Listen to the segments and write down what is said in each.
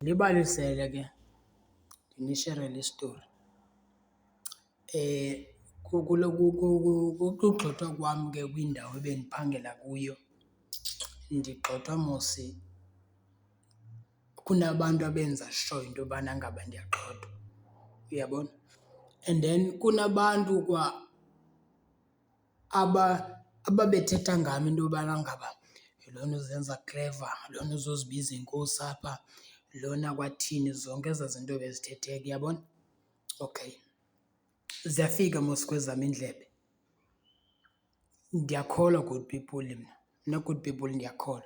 Ndibalisele ke ndinisherele isitori. Ukugxothwa kwam ke kwindawo ebendiphangela kuyo, ndigxothwa mosi kunabantu abenza sure into yobana ngaba ndiyagxothwa, uyabona? And then kunabantu kwa ababethetha ngam into yobana ngaba lona uzenza clever, lona uzozibiza inkosi apha, lona kwathini, zonke ezaa zinto bezithetheka, uyabona? Okay, ziyafika mos kwezam iindlebe. Ndiyakholwa good people mna good people ndiyakholwa.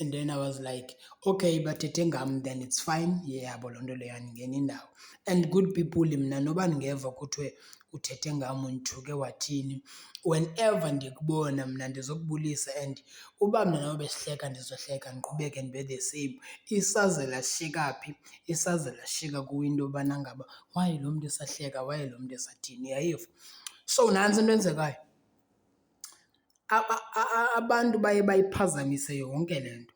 And then I was like, okay, bathethe ngam then it's fine, yeyabo loo nto leyo andingeni ndawo. And good people mna noba ndingeva kuthiwe uthethe ngam undithuke wathini, whenever ndikubona mna ndizokubulisa and uba mna nawe besihleka ndizohleka ndiqhubeke ndibe the same. Isaze lashiyeka phi? Isaze lashiyeka kuwe into yobana ngaba why lo mntu esahleka, why lo mntu esathini, uyayiva? So nantsi into eyenzekayo, abantu baye bayiphazamise yonke le nto.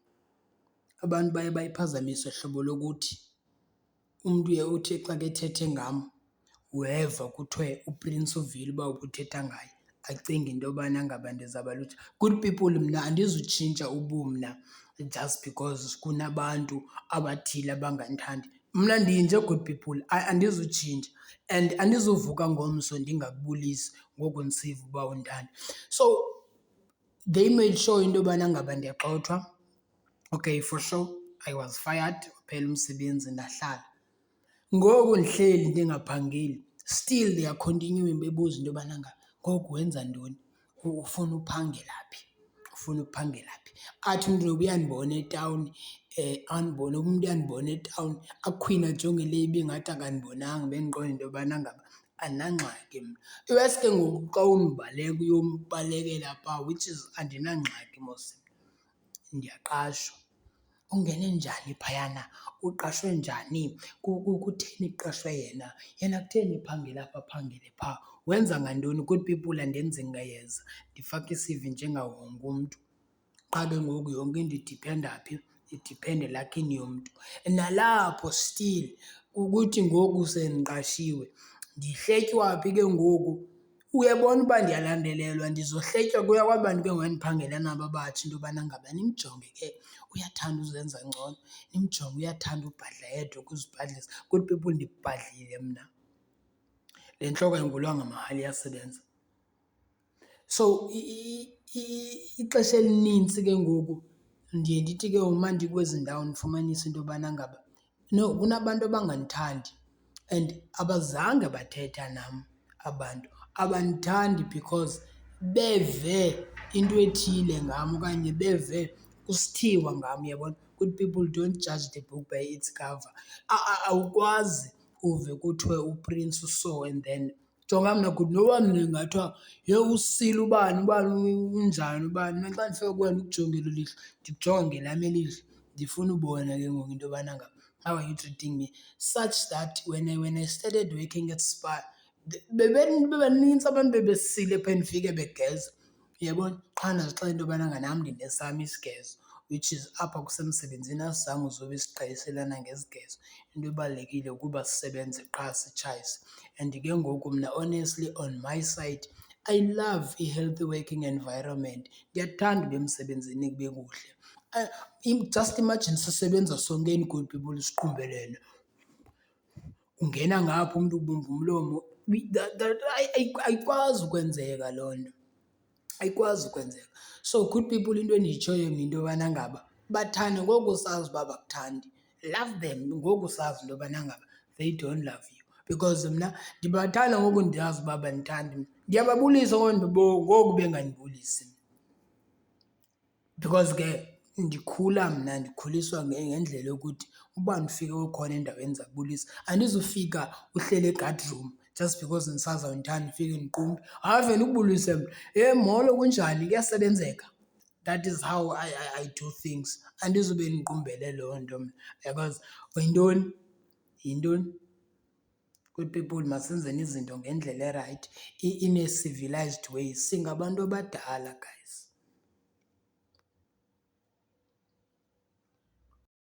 Abantu baye bayiphazamise hlobo lokuthi umntu uye uthi xa kethethe ngam weva kuthiwe uPrince uvile uba ubuthetha ngaye, acinge into yobana ngaba ndizawuba lutsha. Good people mna andizutshintsha ubumna just because kunabantu abathile abangandithandi. Mna ndinje good people, andizutshintsha and andizuvuka ngomso ndingakubulisi ngoku ndisiva uba undithanda. So they made sure into yobana ngaba ndiyagxothwa. Okay, for sure, I was fired, waphela umsebenzi ndahlala. Ngoku ndihleli ndingaphangeli, still they are continuing bebuza into yobana ngaba ngoku wenza ntoni, ufuna uphangela phi, ufuna uphangela phi. Athi umntu noba uyandibona etawuni, umntu uyandibona etawuni, akhwine ajonge le ibingathi akandibonanga, bendiqonda into yobana ngaba andinangxaki mna. Iwesi ke ngoku xa undibaleka uyombalekela phaa, which is andinangxaki mos, ndiyaqashwa. Ungene njani phayana? Uqashwe njani? Kutheni kuqashwe yena? Yena kutheni ephangela apha aphangele phaa? Wenza ngantoni? Good people andenzi ngayeza, ndifaka i-C_V njengawo wonke umntu. Qha ke ngoku yonke into idiphenda phi? Idiphenda elakhini yomntu. Nalapho still ukuthi ngoku sendiqashiwe ndihletywa phi ke ngoku? Uyabona uba ndiyalandelelwa, ndizohletywa kwaba bantu ke ngoku endiphangela nabo abatsho into yobana ngaba nimjonge ke, uyathanda uzenza ngcono, nimjonge uyathanda ubhadla yedwa ukuzibhadlisa. Good people ndibhadlile mna, le ntloko ayingulwanga mahala iyasebenza. So ixesha elinintsi ke ngoku ndiye ndithi ke uma ndikwezi ndawo ndifumanise into yobana ngaba no, kunabantu abangandithandi and abazange bathetha nam abantu. Abandithandi because beve into ethile ngam okanye beve kusithiwa ngam, uyabona? Good people, don't judge the book by its cover. Awukwazi uve kuthiwe uPrince uso and then jonga mna good, noba mna ingathiwa yhe usile ubani, ubani unjani, ubani. Mna xa ndifika kuwe ndikujongile ilihlo, ndikujonge ngelam ilihlo, ndifuna ubona ke ngoku into yobana ngaba how are you treating me, such that when I started working at Spar, bebanintsi abantu bebesile phaa ndifike begeza, uyabona? Qha ndazixelela into yobana nam ndinesam isigezo, which is apha kusemsebenzini asizange uzobe siqhayiselana ngezigezo. Into ebalulekile ukuba sisebenze qha sitshayise. And ke ngoku mna honestly on my side, I love a-healthy working environment. Ndiyathanda uba emsebenzini kube kuhle. Just imagine sisebenza sonkeni good people siqumbelene. Ungena ngapha umntu ubumba umlomo, ayikwazi ukwenzeka loo nto, ayikwazi ukwenzeka. So good people, into endiyitshoyo mna into yobana ngaba bathande ngoku usazi uba abakuthandi. Love them ngoku usazi into yobana ngaba they don't love you. Because mna ndibathanda ngoku ndiyazi uba abandithandi mna. Ndiyababulisa ngoku bengandibulisi. Because ke ndikhula mna, ndikhuliswa ngendlela yokuthi uba ndifike ukhona endaweni zakubulisa, andizufika uhlele egadroom just because ndisazi awundithandi ndifike ndiqumbe. Hayi, ndikubulise mna, molo kunjani, kuyasebenzeka. That is how I do things. Andizube ndiqumbele loo nto mna, uyakwazi? Yintoni? Yintoni? Good people, masenzeni izinto ngendlela erayithi, in a civilized way. Singabantu abadala, guys.